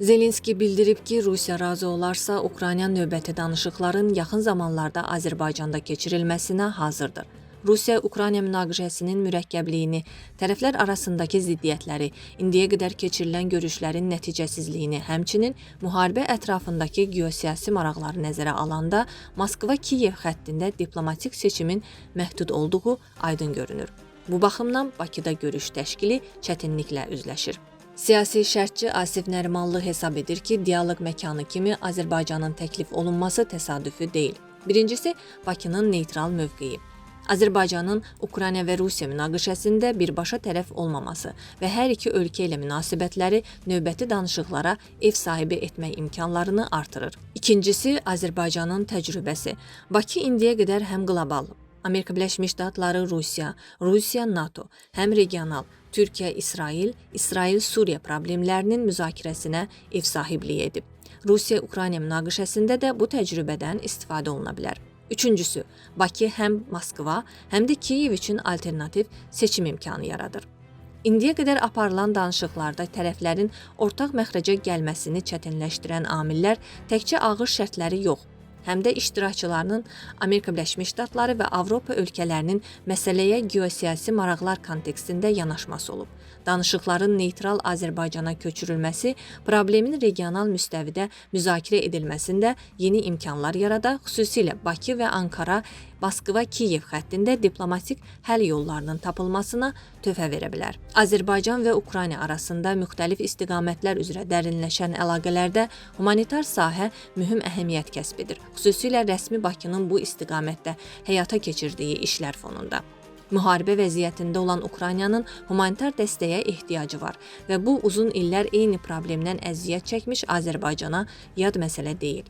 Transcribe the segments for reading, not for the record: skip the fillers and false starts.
Zelenski bildirib ki, Rusiya razı olarsa Ukrayna növbəti danışıqların yaxın zamanlarda Azərbaycanda keçirilməsinə hazırdır. Rusiya Ukrayna münaqişəsinin mürəkkəbliyini, tərəflər arasındakı ziddiyyətləri, indiyə qədər keçirilən görüşlərin nəticəsizliyini, həmçinin müharibə ətrafındakı geosiyasi maraqları nəzərə alanda Moskva-Kiyev xəttində diplomatik seçimin məhdud olduğu aydın görünür. Bu baxımdan Bakıda görüş təşkili çətinliklə üzləşir. Siyasi şərhçi Asif Nərimanlı hesab edir ki, dialoq məkanı kimi Azərbaycanın təklif olunması təsadüfi deyil. Birincisi, Bakının neytral mövqeyi. Azərbaycanın Ukrayna və Rusiya münaqişəsində birbaşa tərəf olmaması və hər iki ölkə ilə münasibətləri növbəti danışıqlara ev sahibi etmək imkanlarını artırır. İkincisi, Azərbaycanın təcrübəsi. Bakı indiyə qədər həm qlobal, Amerika Birləşmiş Ştatları, Rusiya, NATO, həm regional, Türkiyə, İsrail-Suriya problemlərinin müzakirəsinə ev sahibliyi edib. Rusiya-Ukrayna münaqişəsində də bu təcrübədən istifadə oluna bilər. Üçüncüsü, Bakı həm Moskva, həm də Kiyev üçün alternativ seçim imkanı yaradır. İndiyə qədər aparılan danışıqlarda tərəflərin ortaq məxrəcə gəlməsini çətinləşdirən amillər təkcə ağır şərtləri yox, həm də iştirakçılarının Amerika Birləşmiş Ştatları və Avropa ölkələrinin məsələyə geosiyasi maraqlar kontekstində yanaşması olub. Danışıqların neytral Azərbaycana köçürülməsi problemin regional müstəvidə müzakirə edilməsində yeni imkanlar yarada, xüsusilə Bakı və Ankara, Moskva-Kiyev xəttində diplomatik həll yollarının tapılmasına töhfə verə bilər. Azərbaycan və Ukrayna arasında müxtəlif istiqamətlər üzrə dərinləşən əlaqələrdə humanitar sahə mühüm əhəmiyyət kəsb edir, xüsusilə rəsmi Bakının bu istiqamətdə həyata keçirdiyi işlər fonunda. Müharibə vəziyyətində olan Ukraynanın humanitar dəstəyə ehtiyacı var və bu uzun illər eyni problemdən əziyyət çəkmiş Azərbaycana yad məsələ deyil.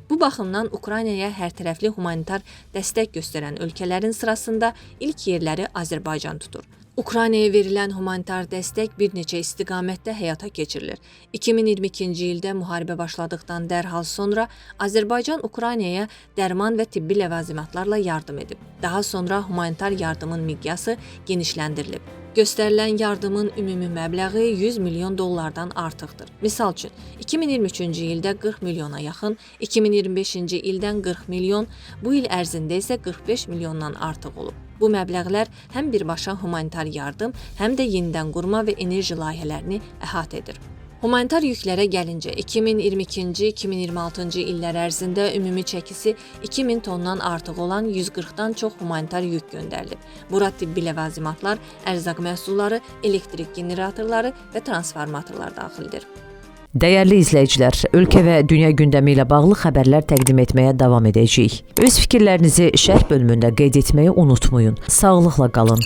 Bu baxımdan Ukraynaya hərtərəfli humanitar dəstək göstərən ölkələrin sırasında ilk yerləri Azərbaycan tutur. Ukraynaya verilən humanitar dəstək bir neçə istiqamətdə həyata keçirilir. 2022-ci ildə müharibə başladıqdan dərhal sonra Azərbaycan Ukraynaya dərman və tibbi ləvazimatlarla yardım edib. Daha sonra humanitar yardımın miqyası genişləndirilib. Göstərilən yardımın ümumi məbləği 100 milyon dollardan artıqdır. Misal üçün, 2023-cü ildə 40 milyona yaxın, 2025-ci ildən 40 milyon, bu il ərzində isə 45 milyondan artıq olub. Bu məbləğlər həm birbaşa humanitar yardım, həm də yenidən qurma və enerji layihələrini əhatə edir. Humanitar yüklərə gəlincə, 2022-2026-cı illər ərzində ümumi çəkisi 2000 tondan artıq olan 140-dan çox humanitar yük göndərilib. Bura tibbi ləvazimatlar, ərzaq məhsulları, elektrik generatorları və transformatorlar daxildir. Dəyərli izləyicilər, ölkə və dünya gündəmi ilə bağlı xəbərlər təqdim etməyə davam edəcəyik. Öz fikirlərinizi şərh bölümündə qeyd etməyi unutmayın. Sağlıqla qalın.